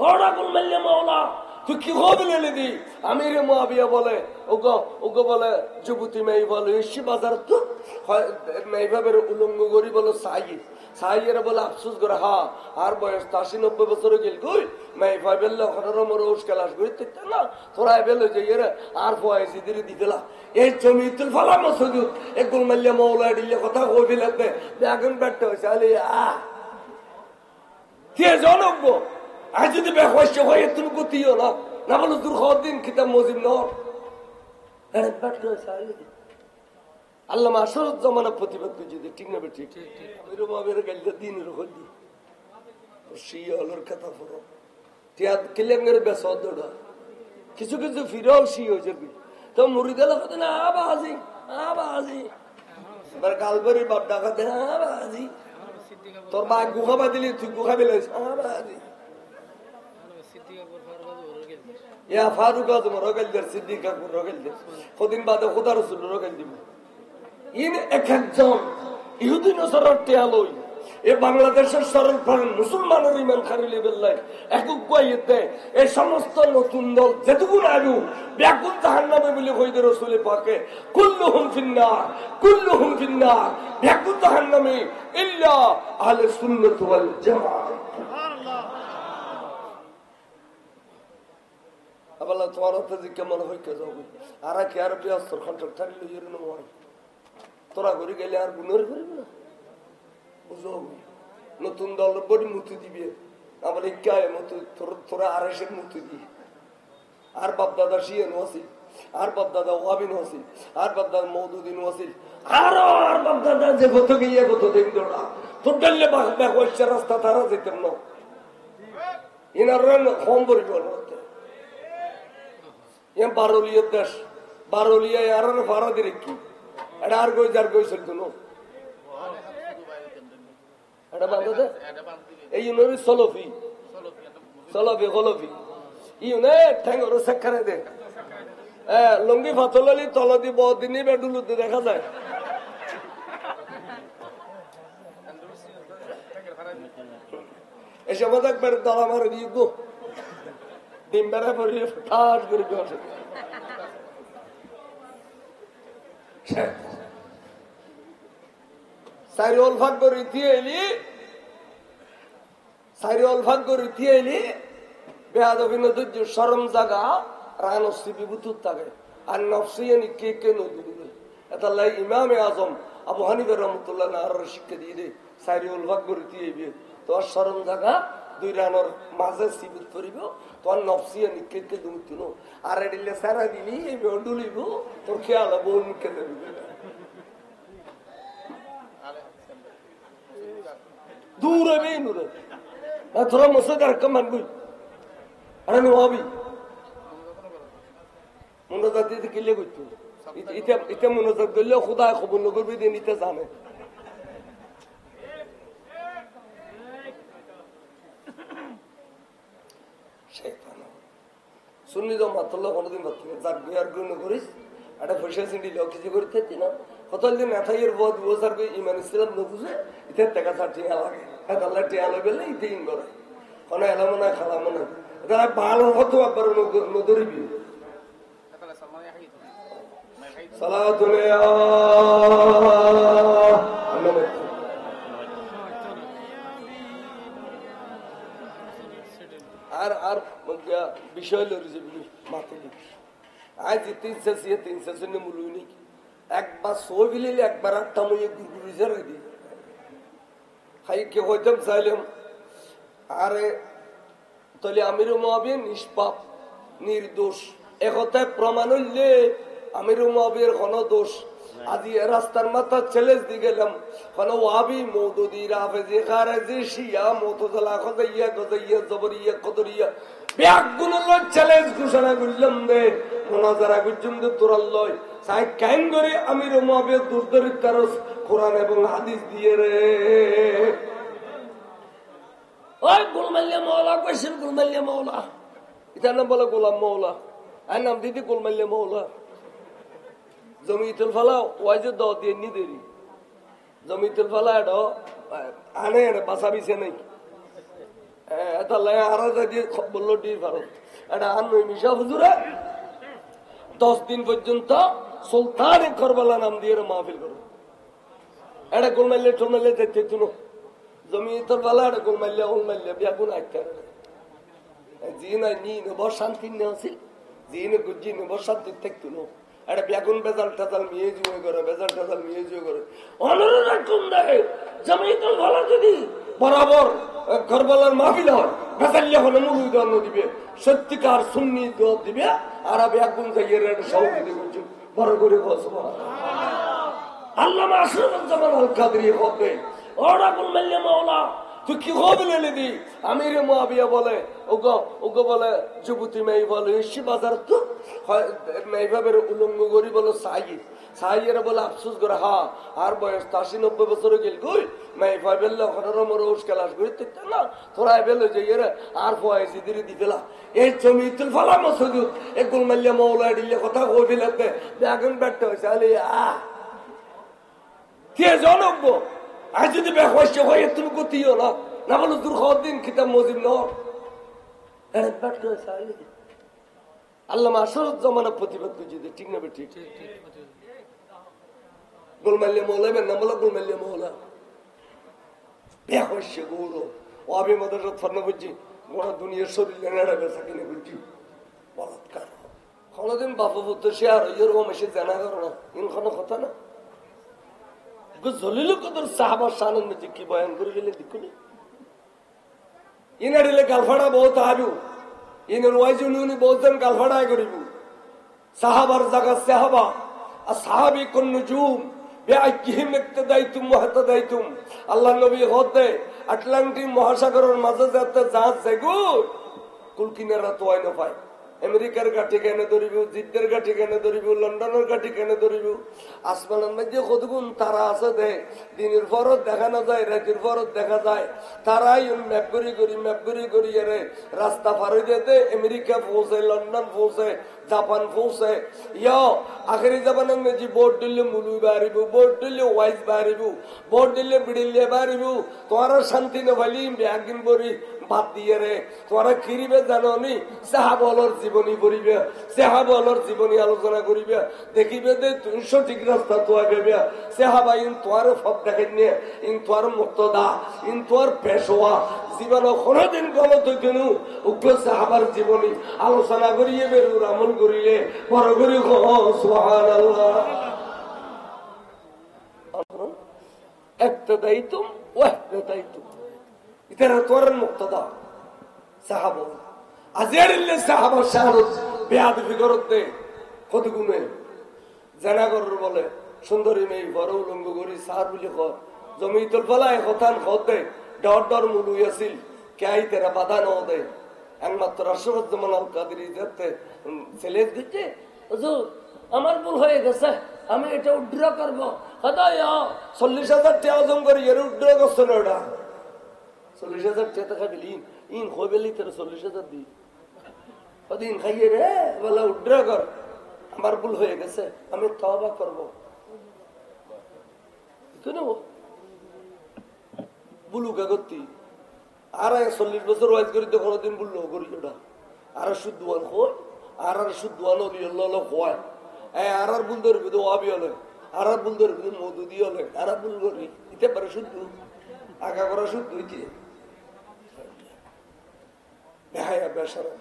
ওরা গুলমাল্লা মাওলা তুই কি হবে দি আমির মুআবিয়া বলে ওগো ওগো বলে যুবতী মেয়ে বলে এসি বাজার তো মেয়েভাবের উলঙ্গ করি বলো সাইয়েরা বলে আফসোস করে আর বয়স তো 80-90 বছর গেল কই মেয়ে ভাই বেললে ওখানে রমর ওস ক্লাস করি দেখতে না তোরা বেলে যে এরা আর ফয়েছি দিরে দিতেলা এই জমিতুল ফালা মসুদ এক গুলমাল্লা মাওলা দিলে কথা কই ফেলাতে বেগুন ব্যাটটা হইছে আলে কে জনজ্ঞ আর যদি বেহস্য হয়ে তুমি গতিও না না বলো দূর হওয়ার দিন কিতাব মজিব নর আল্লাহ আসরত জমানা প্রতিবাদ করছে ঠিক না ঠিক দিনের হলি শিয়ালোর কথা ফোর তিয়াদ কিলেঙ্গের বেসদা কিছু কিছু ফিরেও শি হয়ে যাবি তো মুড়িদালা কথা না আবাজি আবাজি এবার গালবাড়ির বাপ ডাকাতে আবাজি তোর বা গুহা দিলি তুই গুহা দিলে আবাজি ইয়া ফারুক আজম রগেল দের সিদ্দিক আকবর রগেল দের কদিন বাদে খোদা রসুল রগেল দিব ইন এক একজন ইহুদি নসরার টেয়ালই এ বাংলাদেশের সরল প্রাণ মুসলমানের ইমান খারিলে বেল্লাই একক কইতে এই সমস্ত নতুন দল যেটুকুন আলু ব্যাকুল জাহান্নামে বলে কইতে রসুল পাকে কুল্লুহুম ফিন্নার ব্যাকুল জাহান্নামে ইল্লা আহলে সুন্নাত ওয়াল জামাআহ সুবহানাল্লাহ আবাল্লাহ তোমার হাতে যে কেমন হইকে যাবে আর কি আর ব্যস্ত কন্ট্রাক্ট থাকলে এরকম হয় তোরা করে গেলে আর গুণের করবি না বুঝো নতুন দল বড়ি মুতি দিবে আমার ইকায় মতো তোরা আড়াইশের মুতি দিয়ে আর বাপদাদা শিয়ান ওয়াসিল আর বাপদাদা ওয়াবিন ওয়াসিল আর বাপদাদা মৌদুদ্দিন ওয়াসিল আরো আর বাপদাদা যে কত গিয়ে কত দিন দৌড়া তোর ডাললে ব্যাগ হচ্ছে রাস্তা তারা যেতেন না ইনার কম পরিবার হতে বারোলিয়ার দেশ বারোলিয়া আর ভাড়া দিয়ে কি এটা আর গই যার গই চলতো না এটা বান্ধব এই ইউনিয়ন সলফি সলফি গলফি ইউনে ঠ্যাঙ্গর সেখানে দে লঙ্গি ফাতলি তল দি বদিনী বেডুলুতে দেখা যায় এসে আমাদের একবার দলা মারে দিয়ে গো ডিম বেড়া পড়িয়ে ঠাস করে বসে সাইরল ভাগ করে দিয়ে এলি সাইরল ভাগ করে দিয়ে এলি বেহাদবিনদের যে শরম জাগা রানসি বিভূতুর থাকে আর নফসিয়ানি কে কে নদী এটা লাই ইমামে আজম আবু হানিফা রহমতুল্লাহ আর শিক্ষা দিয়ে দে সাইরল ভাগ করে দিয়ে তোর শরম জাগা দুই রানোর মাঝে সিবুত করিব তোর নফসিয়া নিকেতে দুমিতিনো আর এডিলে সারা দিলি এই ডুলিব তোর খেয়াল বোন নিকেতে দূরে বে নুরে না তোরা মসজিদের কমান গুই আরে নবী মুনাজাত দিতে কিলে কইতো ইতে মুনাজাত দিলে খোদা খবর নগরবি দিন ইতে জানে শুনলি তো মাত্র কোনোদিন যার আর গ্রহণ করিস একটা পয়সা চিন্তি কিছু করতে না কত দিন নেথাইয়ের বোধ বোঝার ইমান ইসলাম নবুঝে ইতে টাকা চার টিয়া লাগে আল্লাহ টিয়া লবেলে ইতে ইন করে কোনো এলামো না খালামো না এটা ভালো হতো একবার নদরিবি আর আর বিষয় লড়িছে মাথা আজ 300 মূল্য নেই একবার সই বিলিলে একবার আটটা মইয়ে গুড়গুড়ি ঝাড়াই দিই খাই কে হইতাম চাইলাম আরে তাহলে আমিরও মুআবিয়া নিষ্পাপ নির্দোষ একথায় প্রমাণ হইলে আমিরও মুআবিয়ার কোনো দোষ আজি রাস্তার মাথা চ্যালেঞ্জ দিয়ে গেলাম কোনো ওয়াবি মৌদুদি রাফেজি খারেজি শিয়া মুতাজিলা খজাইয়া গজাইয়া জবরিয়া কদরিয়া ব্যাগুলো চ্যালেঞ্জ ঘোষণা করলাম দে মুনাজারা পর্যন্ত তোরাল লয় চাই কেন করে আমিরও মুআবিয়া দুর্দরিত কারস কোরআন এবং হাদিস দিয়ে রে ওই গুলমাল্লিয়া মওলা কইছেন গুলমাল্লিয়া মওলা এটার নাম বলে গোলাম মওলা আর নাম দিদি গুলমাল্লিয়া মওলা জমিতুল ফালা ওয়াজে দ দিয়ে নি দেরি জমিতুল ফালা এটা আনে বাসা বিছে নাই বললো ডির ভারত এটা আন্নই মিশা হুজুরে 10 দিন পর্যন্ত সুলতান করবালা নাম দিয়ে মাহফিল করো। এটা গোলমাল্লে টোলমাল্লে দেখতে তুনো জমি তোর বেলা এটা গোলমাল্লে ওলমাল্লে বিয়াগুন আইতে জি নাই নি নেব শান্তি নেছিল জি নে গুজি নেব শান্তি থাকতো না এটা বেগুন বেজাল টেজাল মিয়ে জুয়ে করে বেজাল টেজাল মিয়ে জুয়ে করে অনুরোধ কম দেয় জমি তোর ভালো যদি বরাবর করবালার মাহফিল হয় বেজাল্লে হলে মুরুই দন্ন দিবে সত্যিকার সুন্নি জবাব দিবে আর বেগুন যাইয়ে এটা সহযোগিতা করছো বড় করে বসবো আল্লামা আশরাফুজ্জামান আল কাদরি হবে ওরা গোলমাল্লে মাওলা তুই কি হবে লেলে দি আমির মুয়াবিয়া বলে ওগো ওগো বলে যুবতী মেয়ে বলে এসি বাজার তো মেয়েভাবের উলঙ্গ করি বলো সাইয়েরা বলে আফসোস করে আর বয়স তো 80-90 বছর গেল কই মেয়ে ভাবেলে ওখানে রমর ওস ক্লাস করি দেখতে না তোরা বেলে যে এর আর ফয়েছি দিরে দি ফেলা এই জমিতুল ফালা মসজিদ এই গোলমাল্লে মাওলা দিলে কথা কই ফেলাতে বেগুন ব্যাটটা হইছে আলে কে জনব আজ যদি বেহস্য হয়ে তুমি গতিও না না বলো দূর হওয়ার দিন কিতাব মজিব নর আল্লামা আশরাফুজ্জামানের প্রতিবাদ করছি ঠিক না ঠিক গোলমাল্লে মৌলাবেন না বলো গোলমাল্লে মৌলা বেহস্য গৌর ও আমি মদের ফর্না করছি গোড়া দুনিয়ার শরীর নেড়া বেচা কিনে করছি বলাৎকার কোনদিন বাপু পুত্র সে আর এরকম এসে জানা করো না ইনখানো কথা না জলিল কদর সাহাবার শানের মধ্যে কি বয়ান করে গেলে দেখুন ইনারিলে গালফাড়া বহুত আবু ইনের ওয়াইজুন উনি বলতেন গালফাড়ায় করিব সাহাবার জায়গা সাহাবা আর সাহাবি কোন নুজুম বেআইকিহিম ইক্তদাইতুম মুহতাদাইতুম আল্লাহ নবী হতে আটলান্টিক মহাসাগরের মাঝে যাতে জাহাজ যাইগো কুলকিনারা তো আইন পায় আমেরিকার গাঠি কেনে ধরিব জিদ্দের গাঠি কেনে ধরিব লন্ডনের গাঠি কেনে ধরিব আসমানের মধ্যে কতগুণ তারা আছে দে দিনের পরত দেখা না যায় রাতের পরত দেখা যায় তারাই ম্যাপ করি এরে রাস্তা পারে যেতে আমেরিকা পৌঁছে লন্ডন পৌঁছে জাপান পৌঁছে আখেরি জাপানের মধ্যে বোর্ড দিলে মুলুই বাড়িব বোর্ড দিলে ওয়াইজ বাড়িব বোর্ড দিলে বিড়িলে বাড়িব তোমার শান্তি নভালি ব্যাগিন বরি বাদ দিয়ে রে তোরা কিরিবে জানো নি সাহাবলর জীবনী পড়িবে সাহাবলর জীবনী আলোচনা করিবে দেখিবে যে তুই সঠিক রাস্তা তোয়া গেবে সাহাবা ইন তোয়ার সব দেখেন নিয়ে ইন তোয়ার মুক্তদা ইন তোয়ার পেশোয়া জীবন কোনদিন গলত কেন উগ্র সাহাবার জীবনী আলোচনা করিয়ে বেরুর আমল করিলে বড় করি সুবহানাল্লাহ একটা দায়িত্ব ও একটা দায়িত্ব ইতারা তোরের মুক্তদা সাহাবা আজেরিল্লে সাহাবা শাহরুজ বেয়াদবি করতে কত গুণে জানাগর বলে সুন্দরী মেয়ে বড় উলঙ্গ করি সার বলি কর জমিতুল ফলায় হতান হতে ডর মুলুই আসিল কে তেরা বাধা ন দে একমাত্র আশরাফুজ্জামান আল কাদরি যেতে ছেলে দিচ্ছে হুজুর আমার ভুল হয়ে গেছে আমি এটা উড্র করবো 40,000 টাকা অজম করি এর উড্র করছে না ওটা 40,000 টাকা খাবি ইন হইবেলি তোর 40,000 দি ওদিন খাইয়ে রে বলে উড্র কর আমার ভুল হয়ে গেছে আমি তওবা করবো কেন বুলু কাগতি আর 40 বছর ওয়াজ করি তো কোনদিন বললো করি ওটা আর শুদ্ধওয়ান হয় আর শুদ্ধওয়ান হয় আর ভুল ধরবি তো ওয়াবি হলে আর ভুল ধরবি তো মধুদি হলে আর ভুল করি দিতে পারে শুদ্ধ আগা করা শুদ্ধ হইতে বেহায়া বেসারা